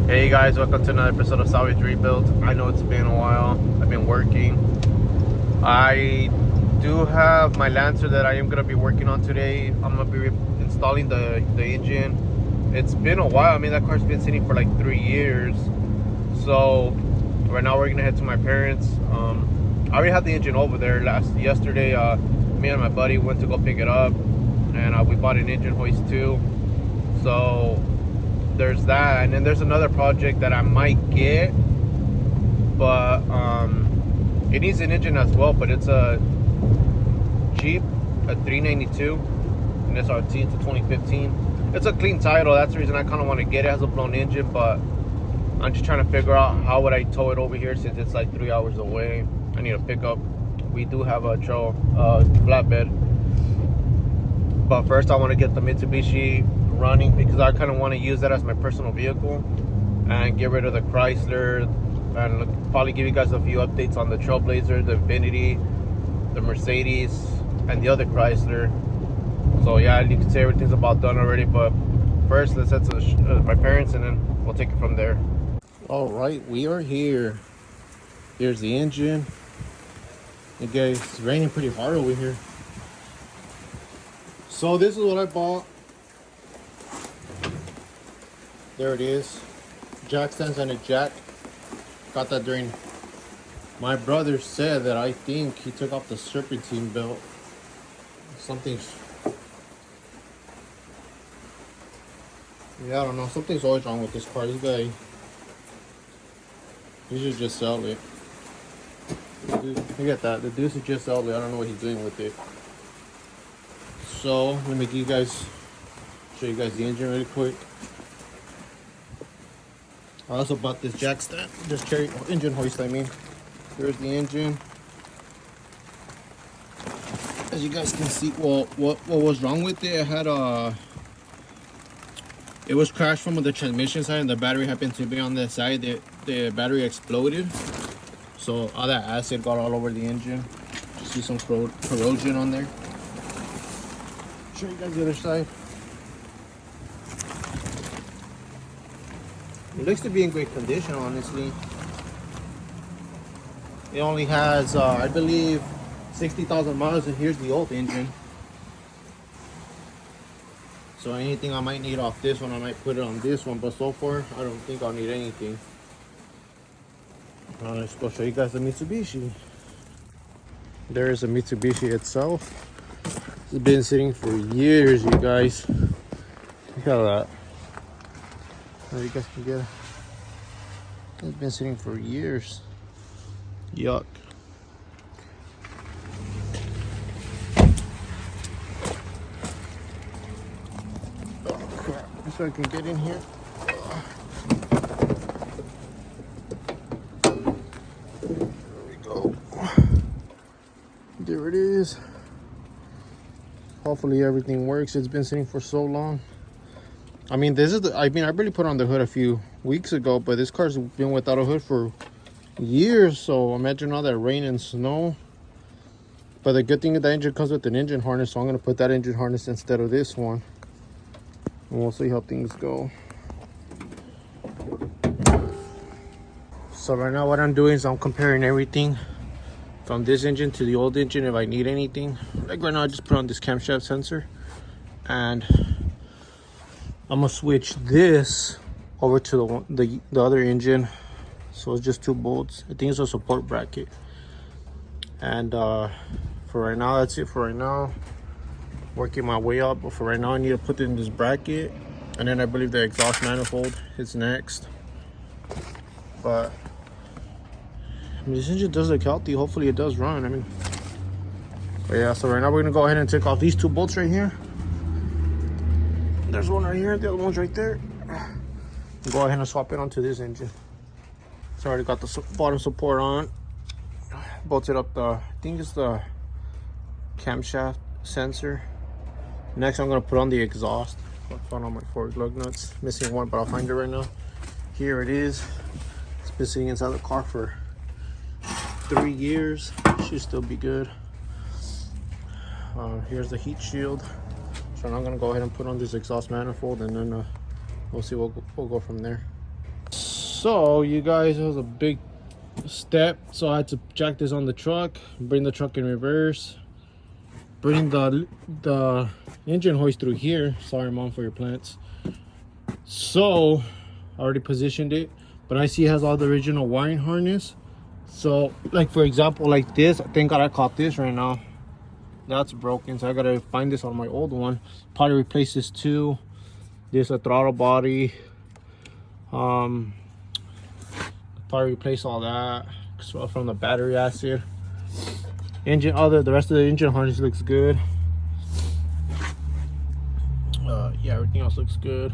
Hey guys, welcome to another episode of Salvage Rebuild. I know it's been a while. I've been working. I do have my Lancer that I am going to be working on today. I'm going to be installing the engine. It's been a while. I mean, that car's been sitting for like 3 years. So right now we're going to head to my parents. I already had the engine over there yesterday. Me and my buddy went to go pick it up, and we bought an engine hoist too. So there's that, and then there's another project that I might get, but it needs an engine as well, but it's a Jeep, a 392, and SRT. It's a 2015. It's a clean title. That's the reason I kind of want to get it. It has a blown engine, but I'm just trying to figure out how would I tow it over here since it's like 3 hours away. I need a pickup. We do have a flatbed, but first I want to get the Mitsubishi running because I kind of want to use that as my personal vehicle and get rid of the Chrysler, and probably give you guys a few updates on the Trailblazer, the Infiniti, the Mercedes, and the other Chrysler. So yeah, you can say everything's about done already, but first let's head to my parents and then we'll take it from there. All right, we are here. Here's the engine. You guys, it's raining pretty hard over here. So this is what I bought. There it is. Jack stands on a jack. Got that during. My brother said that I think he took off the serpentine belt. Something's. Yeah, I don't know. Something's always wrong with this car. This guy. He should just sell it. Look at that. The dude should just sell it. I don't know what he's doing with it. So let me show you guys the engine really quick. I also bought this jack stand, this engine hoist. I mean, here's the engine. As you guys can see, well, what was wrong with it? It had it was crashed from the transmission side, and the battery happened to be on the side. The battery exploded, so all that acid got all over the engine. You see some corrosion on there. Show you guys the other side. It looks to be in great condition, honestly. It only has, I believe, 60,000 miles, and here's the old engine. So anything I might need off this one, I might put it on this one, but so far, I don't think I'll need anything. Let's go show you guys the Mitsubishi. There is a Mitsubishi itself. It's been sitting for years, you guys. Look at that. You guys can get it. It's been sitting for years. Yuck. Oh crap. So I can get in here. There we go. There it is. Hopefully everything works. It's been sitting for so long. I mean, I really put on the hood a few weeks ago, but this car's been without a hood for years, so imagine all that rain and snow. But the good thing is the engine comes with an engine harness, so I'm going to put that engine harness instead of this one. And we'll see how things go. So right now what I'm doing is I'm comparing everything from this engine to the old engine if I need anything. Like right now I just put on this camshaft sensor, and I'm gonna switch this over to the other engine. So it's just 2 bolts. I think it's a support bracket. And for right now, that's it for right now. Working my way up, but for right now I need to put it in this bracket, and then I believe the exhaust manifold is next. But I mean, this engine does look healthy. Hopefully it does run. I mean, but yeah, so right now we're gonna go ahead and take off these 2 bolts right here. There's one right here, the other one's right there. Go ahead and swap it onto this engine. It's already got the bottom support on. Bolted up I think it's the camshaft sensor. Next I'm gonna put on the exhaust. I found all my forward lug nuts. Missing one, but I'll find it right now. Here it is. It's been sitting inside the car for 3 years. Should still be good. Here's the heat shield. So I'm gonna go ahead and put on this exhaust manifold, and then we'll see. We'll go from there. So you guys, it was a big step. So I had to jack this on the truck, bring the truck in reverse, bring the engine hoist through here. Sorry mom for your plants. So I already positioned it, but I see it has all the original wiring harness. So like for example, like this, thank God I caught this right now. That's broken, so I gotta find this on my old one. Probably replace this too. This a throttle body. Probably replace all that from the battery acid. Engine, the rest of the engine harness looks good. Yeah, everything else looks good.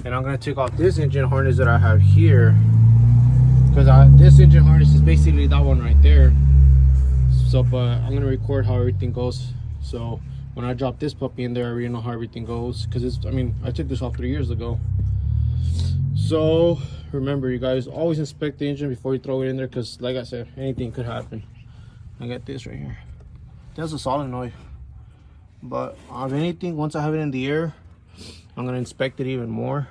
And I'm gonna take off this engine harness that I have here, because this engine harness is basically that one right there. So, but I'm gonna record how everything goes. So when I drop this puppy in there, I already know how everything goes. Because it's, I mean, I took this off 3 years ago. So remember, you guys, always inspect the engine before you throw it in there, because like I said, anything could happen. I got this right here. That's a solenoid. But of anything, once I have it in the air, I'm gonna inspect it even more.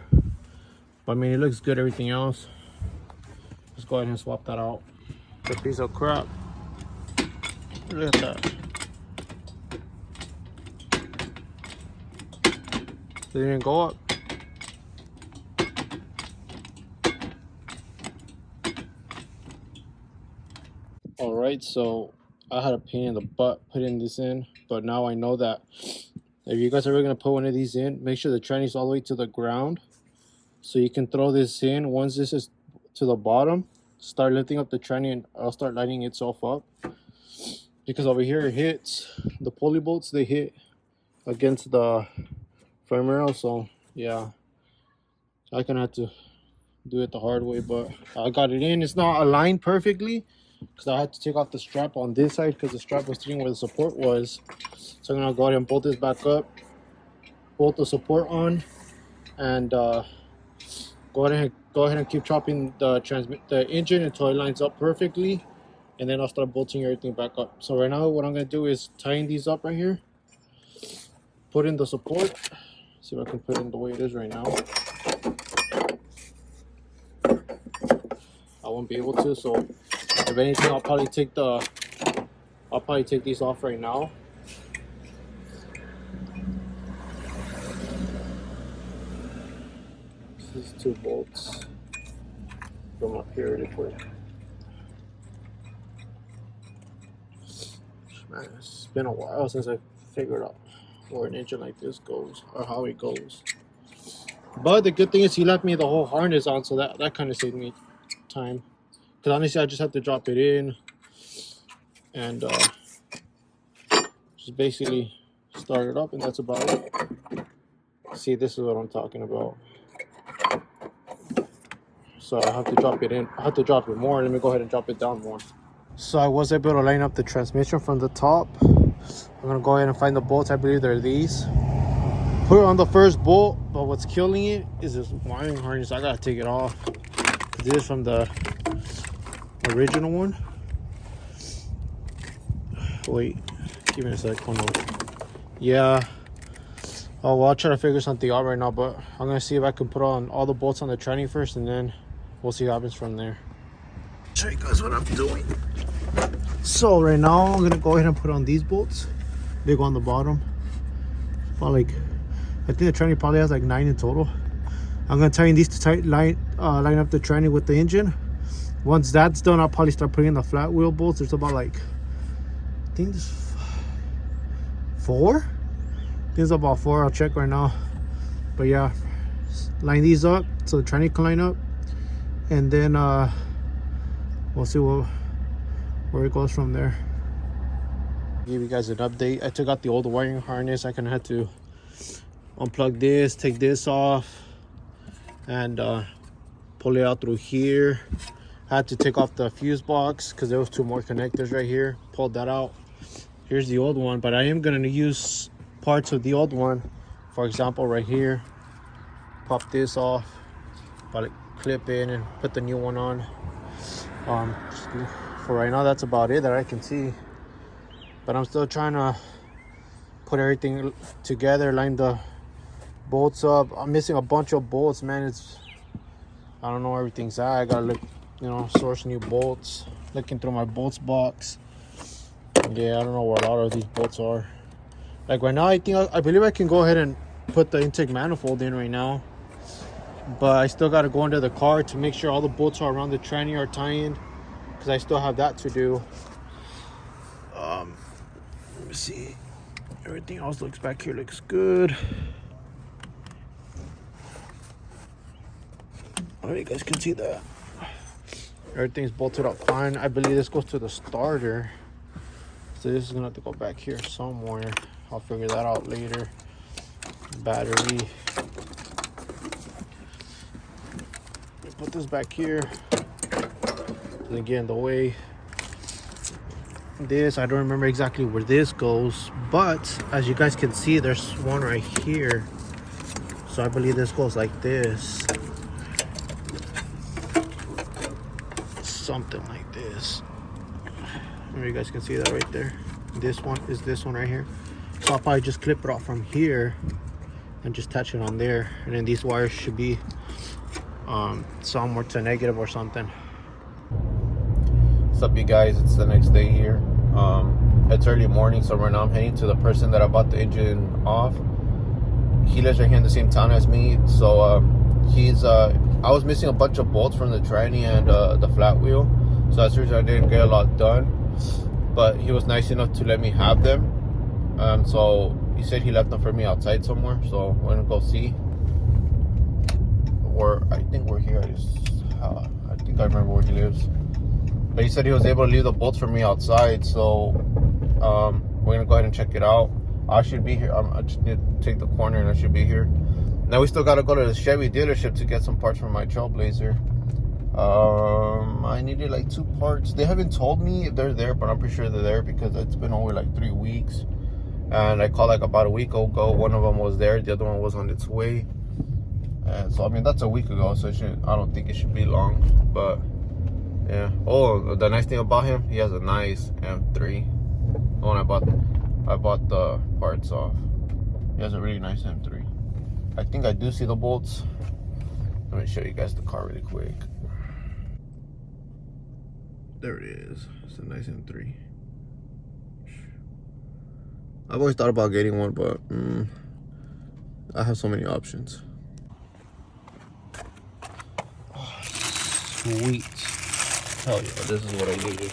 But I mean, it looks good. Everything else, let's go ahead and swap that out. The piece of crap. Look at that. They didn't go up. All right, so I had a pain in the butt putting this in, but now I know that if you guys are ever gonna put one of these in, make sure the tranny's all the way to the ground, so you can throw this in. Once this is to the bottom, start lifting up the tranny and I'll start lining itself up. Because over here it hits the pulley bolts, they hit against the frame rail. So yeah, I kind of have to do it the hard way, but I got it in. It's not aligned perfectly because I had to take off the strap on this side because the strap was sitting where the support was. So I'm gonna go ahead and bolt this back up, bolt the support on, and go ahead and keep chopping the engine until it lines up perfectly, and then I'll start bolting everything back up. So right now what I'm gonna do is tying these up right here, put in the support. See if I can put it in the way it is right now. I won't be able to, so if anything, I'll probably take these off right now. This is 2 bolts from up here really quick. Man, it's been a while since I figured out where an engine like this goes, or how it goes. But the good thing is he left me the whole harness on, so that kind of saved me time. Because honestly, I just have to drop it in and just basically start it up, and that's about it. See, this is what I'm talking about. So I have to drop it in. I have to drop it more. Let me go ahead and drop it down more. So I was able to line up the transmission from the top. I'm gonna go ahead and find the bolts. I believe they're these. Put it on the first bolt, but what's killing it is this wiring harness. I gotta take it off. This is from the original one. Wait, give me a sec. Hold on. Yeah. Oh well, I'll try to figure something out right now, but I'm gonna see if I can put on all the bolts on the tranny first, and then we'll see what happens from there. Show you guys what I'm doing. So right now I'm gonna go ahead and put on these bolts. They go on the bottom. About like, I think the tranny probably has like 9 in total. I'm gonna tighten these to line up the tranny with the engine. Once that's done, I'll probably start putting in the flat wheel bolts. There's about like, I think there's 4. There's about 4. I'll check right now. But yeah, line these up so the tranny can line up, and then we'll see where it goes from there. Give you guys an update. I took out the old wiring harness. I kind of had to unplug this, take this off, and pull it out through here. I had to take off the fuse box because there was 2 more connectors right here. Pulled that out. Here's the old one, but I am going to use parts of the old one. For example, right here, pop this off, probably clip in and put the new one on. For right now, that's about it that I can see, but I'm still trying to put everything together, line the bolts up. I'm missing a bunch of bolts, man. I don't know where everything's at. I gotta look, you know, source new bolts. Looking through my bolts box. Yeah, I don't know where a lot of these bolts are. Like right now, I believe I can go ahead and put the intake manifold in right now. But I still gotta go into the car to make sure all the bolts are around the tranny are tying, because I still have that to do. Let me see. Everything else looks back here looks good. I don't know if you guys can see that. Everything's bolted up fine. I believe this goes to the starter. So this is gonna have to go back here somewhere. I'll figure that out later. Battery. Put this back here. Doesn't get in the way. This, I don't remember exactly where this goes, but as you guys can see, there's one right here. So I believe this goes like this. Something like this. Maybe you guys can see that right there. This one is this one right here. So I'll probably just clip it off from here and just attach it on there. And then these wires should be somewhere to negative or something. What's up, you guys? It's the next day here. It's early morning, so right now I'm heading to the person that I bought the engine off. He lives right here in the same town as me, so I was missing a bunch of bolts from the tranny and the flat wheel, so that's the reason I didn't get a lot done. But he was nice enough to let me have them, so he said he left them for me outside somewhere, so we're gonna go see. Or I think we're here. I think I remember where he lives. But he said he was able to leave the bolts for me outside, so we're gonna go ahead and check it out. I should be here. I just need to take the corner and I should be here. Now we still gotta go to the Chevy dealership to get some parts for my Trailblazer. I needed like 2 parts. They haven't told me if they're there, but I'm pretty sure they're there because it's been over like 3 weeks. And I called like about a week ago. One of them was there, the other one was on its way. And so I mean that's a week ago, so I don't think it should be long. But yeah. Oh, the nice thing about him, he has a nice M3. The one I bought the parts off. He has a really nice M3. I think I do see the bolts. Let me show you guys the car really quick. There it is. It's a nice M3. I've always thought about getting one, but I have so many options. Oh, sweet. Hell yeah, this is what I needed.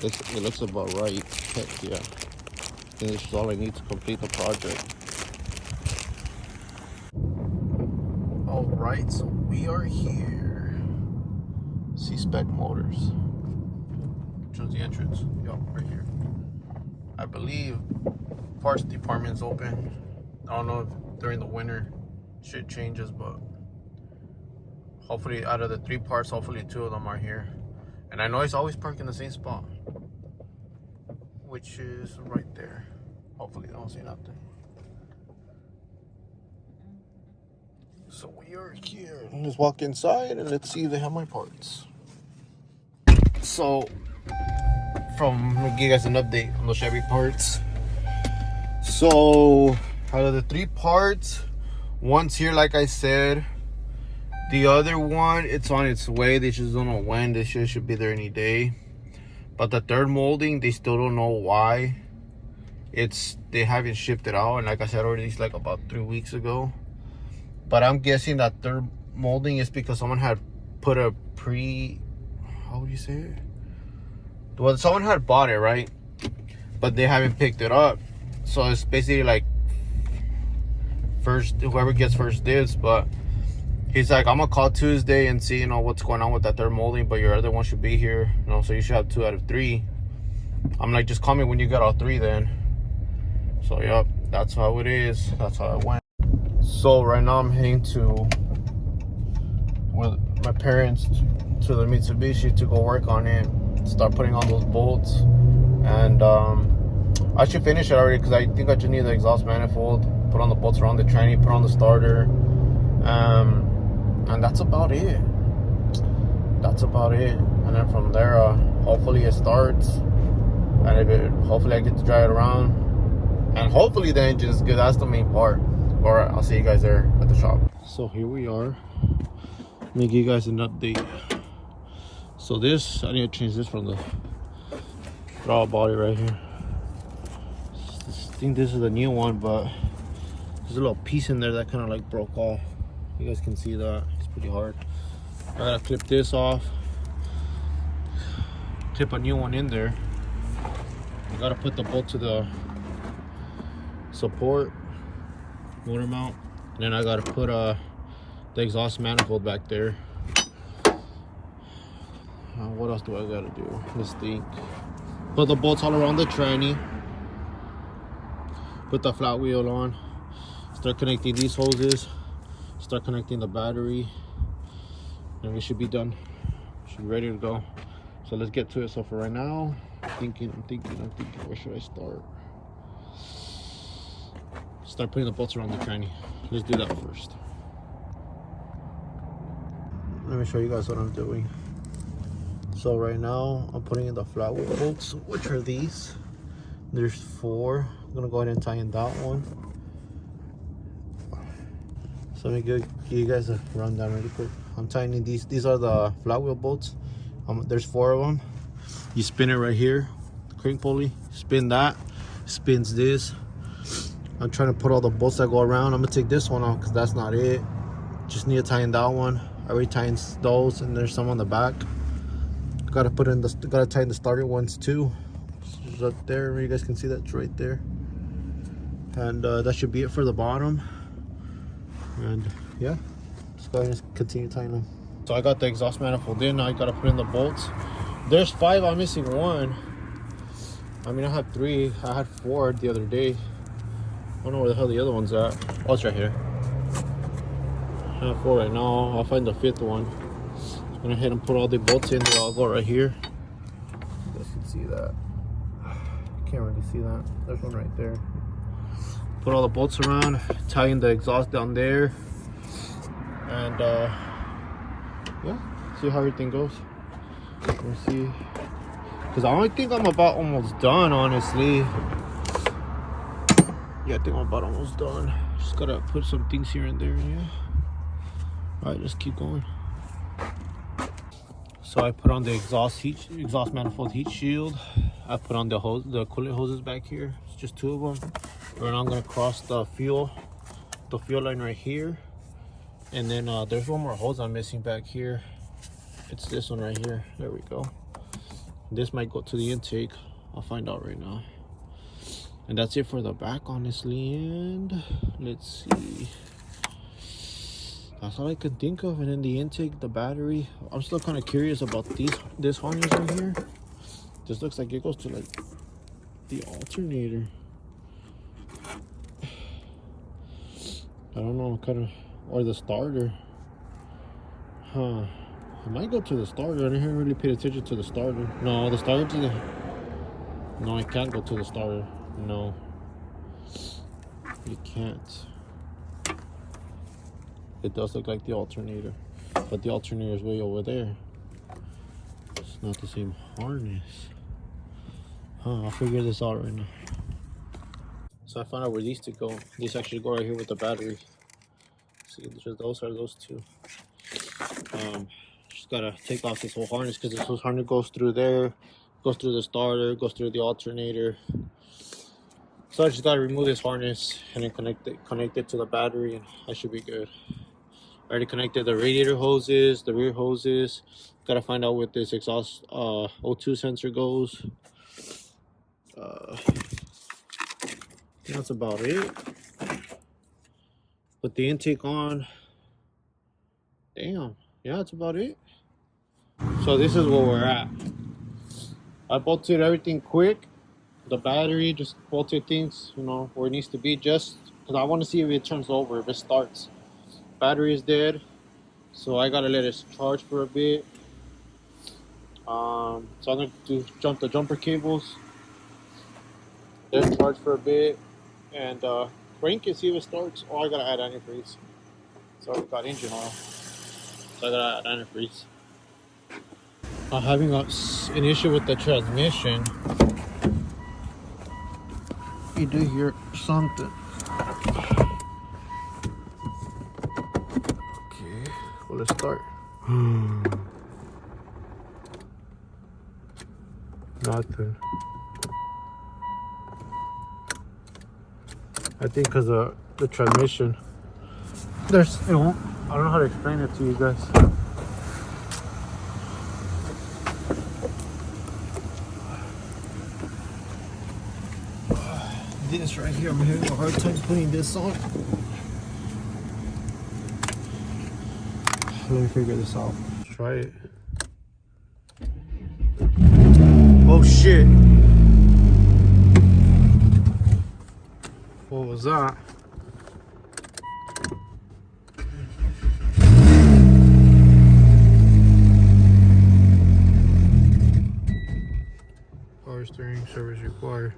It looks about right. Heck yeah. I think this is all I need to complete the project. Alright, so we are here. C-Spec Motors. Shows the entrance. Yup, right here. I believe parts department's open. I don't know if during the winter shit changes, but hopefully out of the 3 parts, hopefully 2 of them are here. And I know it's always parked in the same spot, which is right there. Hopefully they don't see nothing. So we are here. Let's walk inside and let's see if they have my parts. So, I'm gonna give you guys an update on the Chevy parts. So, out of the 3 parts, one's here like I said. The other one, it's on its way. They just don't know when. This shit should be there any day. But the third molding, they still don't know why. They haven't shipped it out. And like I said already, it's like about 3 weeks ago. But I'm guessing that third molding is because someone had put a how would you say it? Well, someone had bought it, right? But they haven't picked it up. So it's basically like whoever gets first dibs. But he's like, I'm gonna call Tuesday and see, what's going on with that third molding, but your other one should be here, so you should have 2 out of 3. I'm like, just call me when you got all 3 then. So yep, that's how it is. That's how it went. So right now I'm heading with my parents to the Mitsubishi to go work on it, start putting on those bolts, and I should finish it already because I think I just need the exhaust manifold, put on the bolts around the tranny, put on the starter, and that's about it. And then from there, hopefully it starts, and hopefully I get to drive it around, and hopefully the engine is good. That's the main part. Alright, I'll see you guys there at the shop. So here we are. me give you guys an update. So this, I need to change this from the throttle body right here. I think this is the new one, but there's a little piece in there that kind of like broke off. You guys can see that. It's pretty hard. I gotta clip this off, clip a new one in there. I gotta put the bolt to the support motor mount, and then I gotta put the exhaust manifold back there. What else do I gotta do? Let's think. Put the bolts all around the tranny. Put the flat wheel on. Start connecting these hoses. Start connecting the battery, and we should be done. Should be ready to go. So let's get to it. So for right now, I'm thinking, where should I start? Start putting the bolts around the tranny. Let's do that first. Let me show you guys what I'm doing. So right now, I'm putting in the flat wheel bolts, which are these. There's 4. I'm gonna go ahead and tie in that one. So let me give you guys a rundown really quick. I'm tying in these. These are the flat wheel bolts. There's 4 of them. You spin it right here, crank pulley. Spin that, spins this. I'm trying to put all the bolts that go around. I'm gonna take this one off because that's not it. Just need to tie in that one. I already tied in those, and there's some on the back. Gotta tie in the starter ones too. It's up there. You guys can see that's right there. And that should be it for the bottom. And yeah, just go ahead and continue tying them. So I got the exhaust manifold in. Now I gotta put in the bolts. There's 5. I'm missing 1. I mean, I had 3. I had 4 the other day. I don't know where the hell the other one's at. Oh, it's right here. I have 4 right now. I'll find the 5th one. I'm gonna hit and put all the bolts in. They all go right here. You guys can see that. Can't really see that. There's one right there. Put all the bolts around, tie in the exhaust down there, and yeah, see how everything goes. Let me see, because I only think I'm about almost done, honestly. Yeah, I think I'm about almost done. Just gotta put some things here and there. Yeah. All right, let's keep going. So I put on the exhaust manifold heat shield. I put on the coolant hoses back here. It's just 2 of them. Right now I'm gonna cross the fuel line right here, and then there's one more hose I'm missing back here. It's this one right here. There we go. This might go to the intake. I'll find out right now. And that's it for the back, honestly. And let's see. That's all I can think of. And then the intake, the battery. I'm still kind of curious about this harness right here. This looks like it goes to like the alternator. I don't know, kind of, or the starter. Huh. I might go to the starter. I didn't really pay attention to the starter. No, the starter to the... No, I can't go to the starter. No. You can't. It does look like the alternator. But the alternator is way over there. It's not the same harness. Huh, I'll figure this out right now. So I found out where these two go. These actually go right here with the battery. See, those are those 2. Just gotta take off this whole harness because this whole harness goes through there, goes through the starter, goes through the alternator. So I just gotta remove this harness and then connect it to the battery, and I should be good. I already connected the radiator hoses, the rear hoses. Gotta find out where this exhaust O2 sensor goes. That's about it. Put the intake on. Damn, yeah, that's about it. So this is where we're at. I bolted everything quick. The battery, just bolted things, you know, where it needs to be, just because I want to see if it turns over, if it starts. Battery is dead, so I gotta let it charge for a bit. So I'm gonna jump the jumper cables, let it charge for a bit, and crank it, see if it starts. Oh, I gotta add antifreeze. So I've got engine oil, so I gotta add antifreeze. I'm having an issue with the transmission. You do hear something. Okay, well, let's start. Nothing. I think because of the transmission. It won't. I don't know how to explain it to you guys. This right here, I'm having a hard time putting this on. Let me figure this out. Let's try it. Oh shit. What was that? Power steering service required.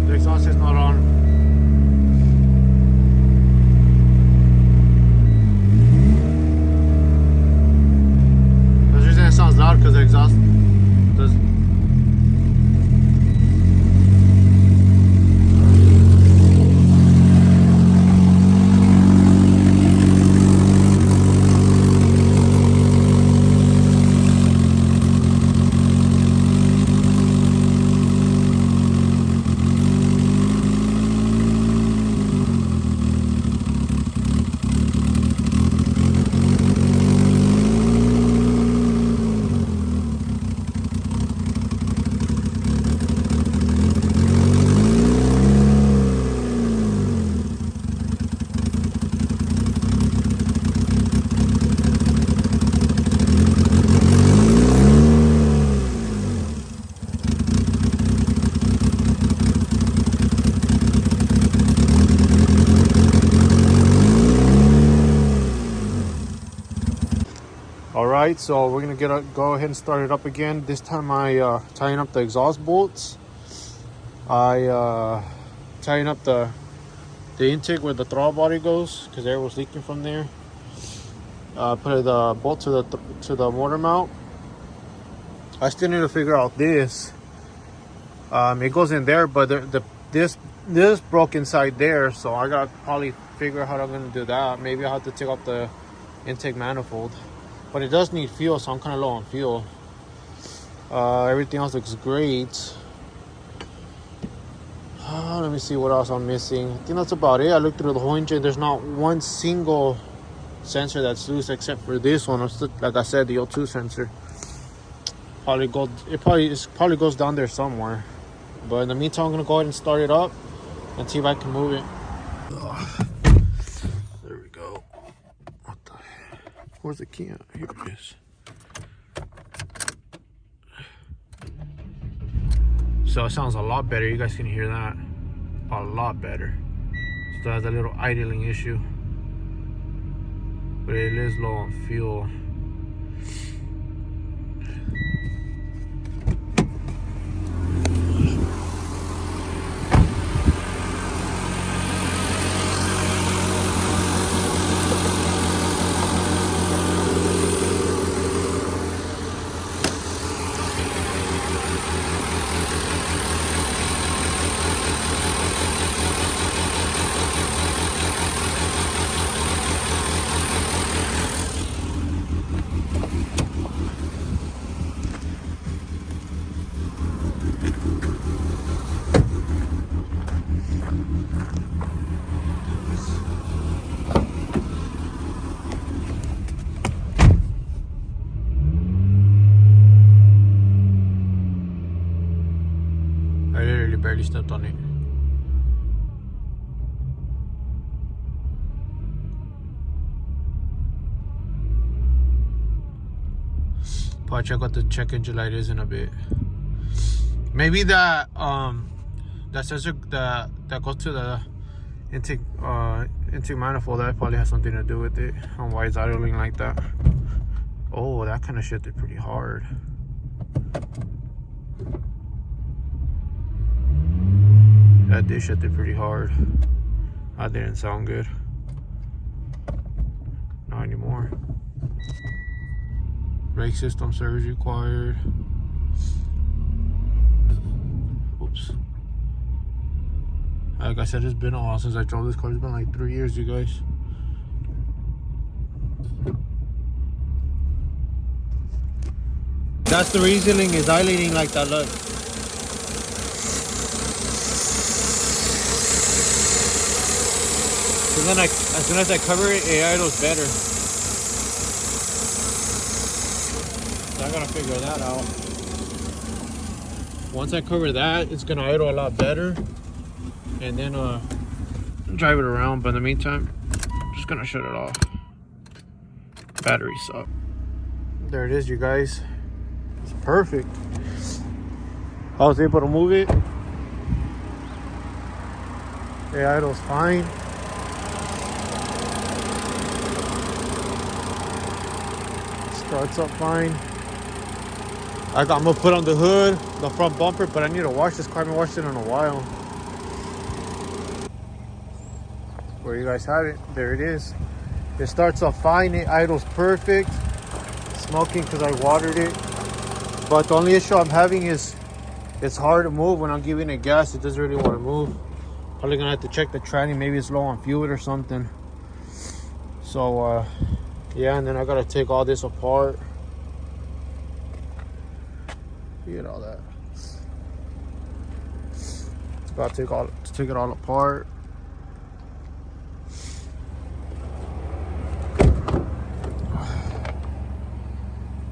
The exhaust is not on. The reason it sounds loud because the exhaust does. Alright, so we're gonna go ahead and start it up again. This time I tying up the exhaust bolts. I tying up the intake where the throttle body goes because air was leaking from there. Put the bolt to the motor mount. I still need to figure out this. It goes in there, but this broke inside there, so I gotta probably figure out how I'm gonna do that. Maybe I'll have to take off the intake manifold. But it does need fuel, so I'm kind of low on fuel. Everything else looks great. Let me see what else I'm missing. I think that's about it. I looked through the whole engine. There's not one single sensor that's loose except for this one. Like I said, the O2 sensor. It probably goes down there somewhere. But in the meantime, I'm gonna go ahead and start it up and see if I can move it. There we go. What the heck? Where's the key at? Here it is. So it sounds a lot better. You guys can hear that a lot better. Still has a little idling issue, but it is low on fuel. Barely stepped on it. Probably check what the check engine light is in a bit. Maybe that sensor that goes to the intake manifold, that probably has something to do with it on why it's idling like that. Oh, that kind of shifted pretty hard. That did shut it pretty hard. That didn't sound good. Not anymore. Brake system service required. Like I said, it's been a while since I drove this car. It's been like 3 years, you guys. That's the reasoning is idling like that, look. So then as soon as I cover it, it idles better. So I gotta figure that out. Once I cover that, it's gonna idle a lot better. And then drive it around, but in the meantime, I'm just gonna shut it off. Battery's up. There it is, you guys. It's perfect. I was able to move it. The idle's fine. Starts up fine. I'm gonna put on the hood, the front bumper, but I need to wash this car. I haven't washed it in a while. Where you guys have it, there it is. It starts off fine, it idles perfect. Smoking because I watered it. But the only issue I'm having is it's hard to move when I'm giving it gas. It doesn't really want to move. Probably gonna have to check the tranny. Maybe it's low on fuel or something. So yeah, and then I gotta take all this apart. Get all that. Gotta take it all apart.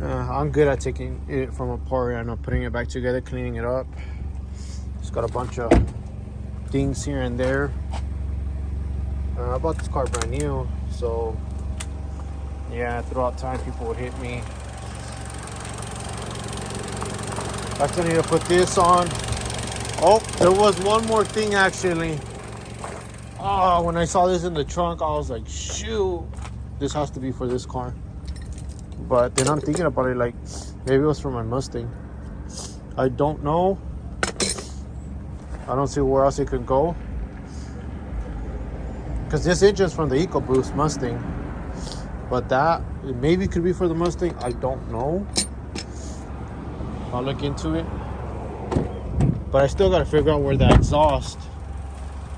I'm good at taking it from apart and putting it back together, cleaning it up. It's got a bunch of things here and there. I bought this car brand new, so yeah, throughout time people would hit me. I still need to put this on. Oh, there was one more thing actually. Oh, when I saw this in the trunk, I was like, shoot, this has to be for this car. But then I'm thinking about it, like maybe it was for my Mustang. I don't know. I don't see where else it could go. Because this engine's from the EcoBoost Mustang. But that maybe could be for the Mustang. I don't know. I'll look into it. But I still got to figure out where the exhaust,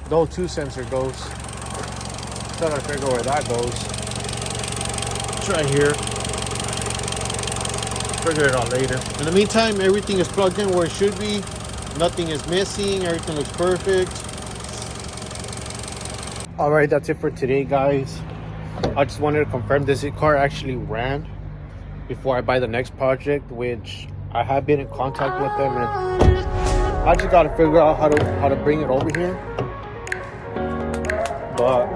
the O2 sensor goes. Still got to figure out where that goes. It's right here. Figure it out later. In the meantime, everything is plugged in where it should be. Nothing is missing. Everything looks perfect. All right, that's it for today, guys. I just wanted to confirm this car actually ran before I buy the next project, which I have been in contact with them, and I just got to figure out how to bring it over here. But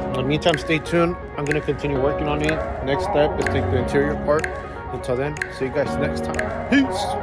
in the meantime, stay tuned. I'm gonna continue working on it. Next step is take the interior part. Until then, see you guys next time. Peace.